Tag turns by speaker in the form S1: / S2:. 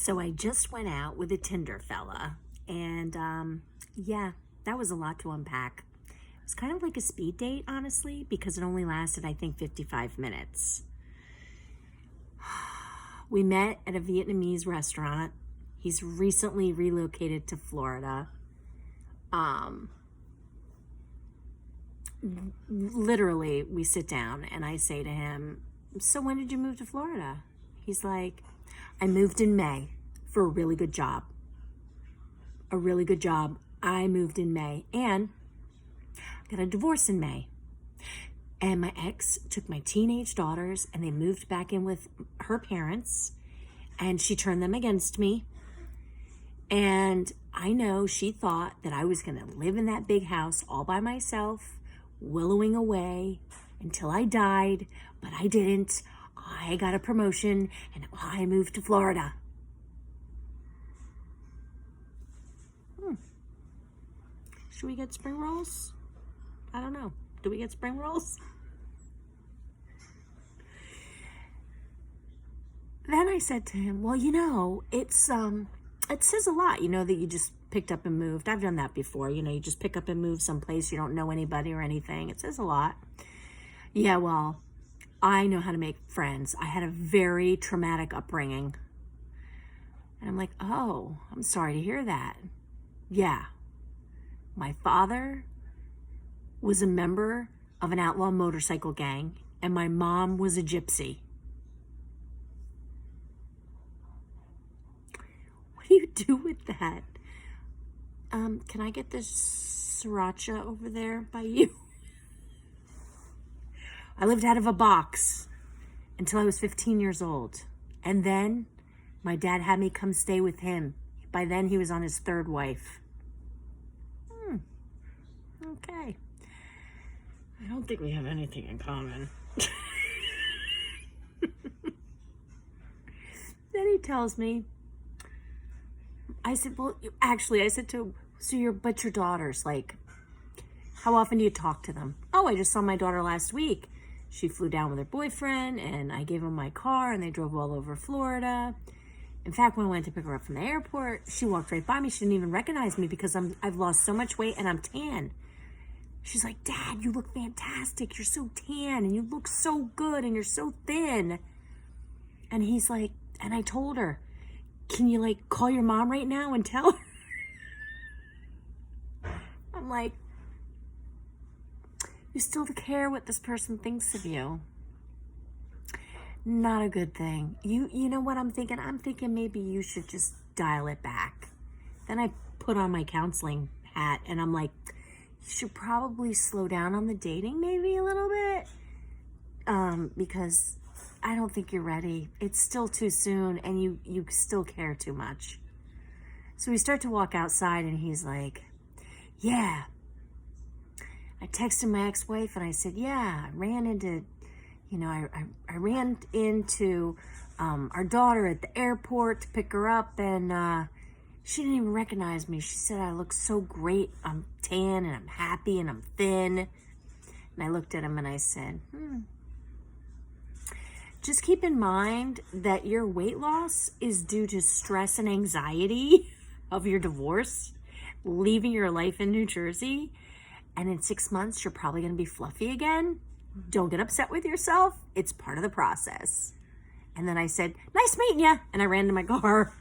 S1: So I just went out with a Tinderfella, and yeah, that was a lot to unpack. It was kind of like a speed date, honestly, because it only lasted, I think, 55 minutes. We met at a Vietnamese restaurant. He's recently relocated to Florida. Um, Literally, we sit down and I say to him, "So when did you move to Florida?" He's like, "I moved in May for a really good job. A really good job. I moved in May and got a divorce in May. And my ex took my teenage daughters and they moved back in with her parents and she turned them against me. And I know she thought that I was going to live in that big house all by myself, willowing away until I died, but I didn't. I got a promotion and I moved to Florida." Should we get spring rolls? I don't know. Do we get spring rolls? Then I said to him, "Well, it says a lot, that you just picked up and moved. I've done that before. You just pick up and move someplace you don't know anybody or anything. It says a lot." "Yeah, well, I know how to make friends. I had a very traumatic upbringing." And I'm like, "Oh, I'm sorry to hear that." "Yeah. My father was a member of an outlaw motorcycle gang, and my mom was a gypsy." What do you do with that? Can I get this sriracha over there by you? "I lived out of a box until I was 15 years old. And then my dad had me come stay with him. By then he was on his third wife." Okay. I don't think we have anything in common. Then he tells me, I said, "Well, actually," I said to him, but your daughters, like, how often do you talk to them?" "Oh, I just saw my daughter last week. She flew down with her boyfriend and I gave him my car and they drove all over Florida. In fact, when I went to pick her up from the airport, she walked right by me. She didn't even recognize me because I've lost so much weight and I'm tan. She's like, 'Dad, you look fantastic. You're so tan and you look so good and you're so thin.' And he's like, and I told her, 'Can you call your mom right now and tell her?'" I'm like, you still care what this person thinks of you. Not a good thing. You know what I'm thinking? I'm thinking maybe you should just dial it back. Then I put on my counseling hat and I'm like, you should probably slow down on the dating maybe a little bit. Because I don't think you're ready. It's still too soon and you still care too much. So we start to walk outside and he's like, "Yeah." I texted my ex-wife and I said, "Yeah, I ran into our daughter at the airport to pick her up and she didn't even recognize me. She said I look so great. I'm tan and I'm happy and I'm thin." And I looked at him and I said, "Just keep in mind that your weight loss is due to stress and anxiety of your divorce, leaving your life in New Jersey. And in 6 months, you're probably going to be fluffy again. Don't get upset with yourself. It's part of the process." And then I said, "Nice meeting you." And I ran to my car.